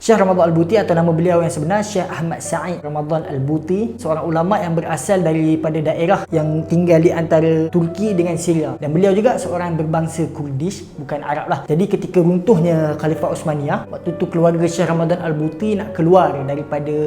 Syekh Ramadan Al-Buti atau nama beliau yang sebenar Syekh Ahmad Sa'id Ramadan Al-Buti, seorang ulama yang berasal daripada daerah yang tinggal di antara Turki dengan Syria, dan beliau juga seorang berbangsa Kurdish, bukan Arab lah. Jadi ketika runtuhnya Khalifah Osmaniyah, waktu tu keluarga Syekh Ramadan Al-Buti nak keluar daripada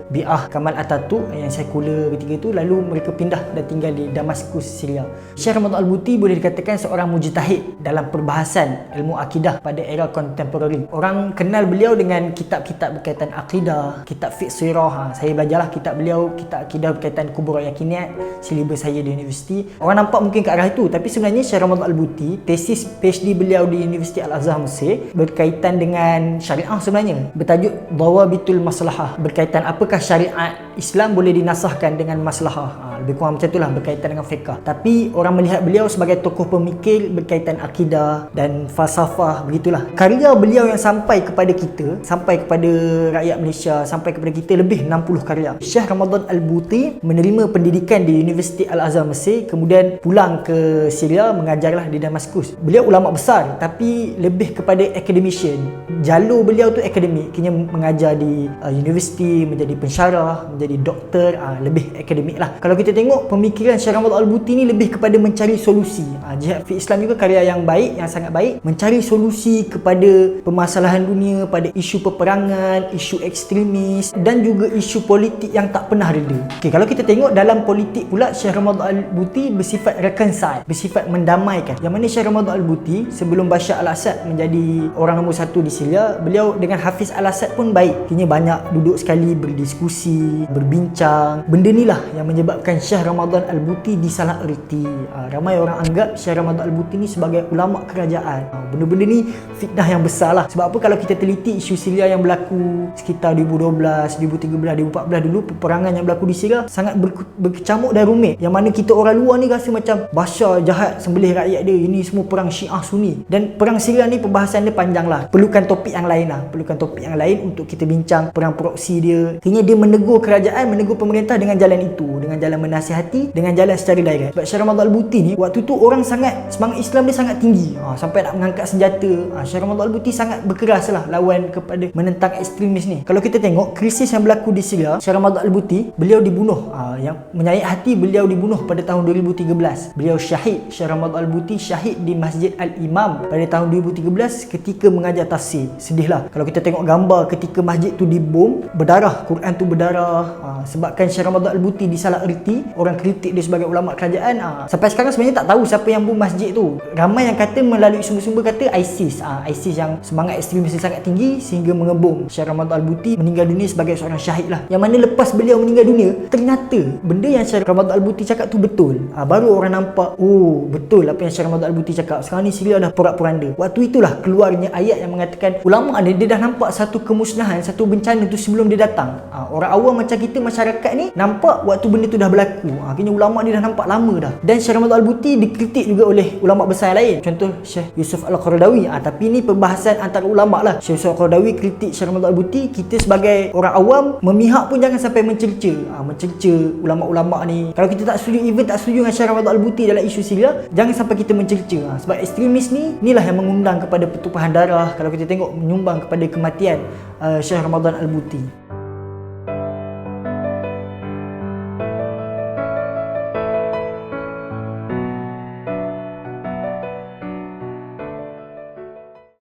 bi'ah Kamal Atatürk yang sekular ketiga tu, lalu mereka pindah dan tinggal di Damaskus, Syria. Syekh Ramadan Al-Buti boleh dikatakan seorang mujtahid dalam perbahasan ilmu akidah pada era kontemporari. Orang kenal beliau dengan kitab-kitab berkaitan akidah, kitab fiqh sirah. Saya belajarlah kitab beliau, kitab akidah berkaitan kubur yakiniyat, silibus saya di universiti. Orang nampak mungkin ke arah itu, tapi sebenarnya Syekh Ramadan Al-Buti, tesis PhD beliau di Universiti Al-Azhar Mesir berkaitan dengan syariah sebenarnya, bertajuk Dawabitul Maslahah, berkaitan apakah syariat Islam boleh dinasahkan dengan maslahah. Lebih kurang macam itulah, berkaitan dengan fiqh. Tapi orang melihat beliau sebagai tokoh pemikir berkaitan akidah dan falsafah, begitulah. Karya beliau yang sampai kepada kita, sampai kepada rakyat Malaysia, sampai kepada kita lebih 60 karya. Syekh Ramadan Al-Buti menerima pendidikan di Universiti Al-Azhar Mesir, kemudian pulang ke Syria, mengajarlah di Damaskus. Beliau ulama besar tapi lebih kepada academician. Jalur beliau tu akademik, kini mengajar di universiti, menjadi pensyarah, menjadi doktor, lebih akademik lah. Kalau kita tengok pemikiran Syekh Ramadan Al-Buti ni lebih kepada mencari solusi. Jihad fi Islam juga karya yang baik, yang sangat baik, mencari solusi kepada permasalahan dunia, pada isu peperangan, isu ekstremis dan juga isu politik yang tak pernah reda. Okey, kalau kita tengok dalam politik pula, Syekh Ramadan Al-Buti bersifat reconcile, bersifat mendamaikan. Yang mana Syekh Ramadan Al-Buti sebelum Bashar al-Assad menjadi orang nombor satu di Syria, beliau dengan Hafiz al-Assad pun baik. Kini banyak duduk sekali berdiskusi, berbincang. Benda ni lah yang menyebabkan Syekh Ramadan Al-Buti disalah erti. Ramai orang anggap Syekh Ramadan Al-Buti ni sebagai ulama kerajaan. Benda-benda ni fitnah yang besar lah. Sebab apa, kalau kita teliti isu Syria yang berlaku sekitar 2012, 2013, 2014 dulu, peperangan yang berlaku di Syria sangat berkecamuk dan rumit. Yang mana kita orang luar ni rasa macam Bashar jahat, sembelih rakyat dia, ini semua perang Syiah Sunni. Dan perang Syria ni perbahasan dia panjang lah. Perlukan topik yang lain lah. Perlukan topik yang lain untuk kita bincang perang proksi dia. Kini dia menegur kerajaan, menegur pemerintah dengan jalan itu, dengan jalan menasihati, dengan jalan secara direct. Sebab Syekh Ramadan Al-Buti ni waktu tu orang sangat, semangat Islam dia sangat tinggi, sampai nak mengangkat senjata. Syekh Ramadan Al-Buti sangat berkeras lah lawan kepada menentang ekstremis ni. Kalau kita tengok krisis yang berlaku di Syria, Syekh Ramadan Al-Buti beliau dibunuh, yang menyayat hati, beliau dibunuh pada tahun 2013. Beliau syahid, Syekh Ramadan Al-Buti syahid di Masjid Al-Imam pada tahun 2013 ketika mengajar tafsir. Sedihlah kalau kita tengok gambar ketika masjid tu dibom, berdarah, Quran tu berdarah, sebabkan Syekh Ramadan Al-Buti disalah erti. Orang kritik dia sebagai ulama kerajaan. Sampai sekarang sebenarnya tak tahu siapa yang bom masjid tu. Ramai yang kata melalui sumber-sumber kata ISIS. ISIS yang semangat ekstremis sangat tinggi sehingga mengebom. Syekh Ramadan Al-Buti meninggal dunia sebagai seorang syahid lah. Yang mana lepas beliau meninggal dunia, ternyata benda yang Syekh Ramadan Al-Buti cakap tu betul. Baru orang nampak, oh betul apa yang Syekh Ramadan Al-Buti cakap. Sekarang ni Syria dah porak-poranda. Waktu itulah keluarnya ayat yang mengatakan ulama ni dia dah nampak satu kemusnahan, satu bencana tu sebelum dia datang. Orang awam macam kita, masyarakat ni nampak waktu benda tu dah berlaku. Akhirnya ulama ni dah nampak lama dah. Dan Syekh Ramadan Al-Buti dikritik juga oleh ulama besar lain. Contoh Syekh Yusuf Al-Qaradawi. Tapi ni perbahasan antara ulama lah. Syekh Yusuf Al-Qaradawi kritik Syekh Ramadan Al-Buti. Kita sebagai orang awam memihak pun jangan sampai mencerca. Mencerca ulama-ulama ni. Kalau kita tak setuju, even tak setuju dengan Syekh Ramadan Al-Buti dalam isu Syria, jangan sampai kita mencerca. Sebab ekstremis ni, inilah yang mengundang kepada pertumpahan darah. Kalau kita tengok, menyumbang kepada kematian Syekh Ramadan Al-Buti.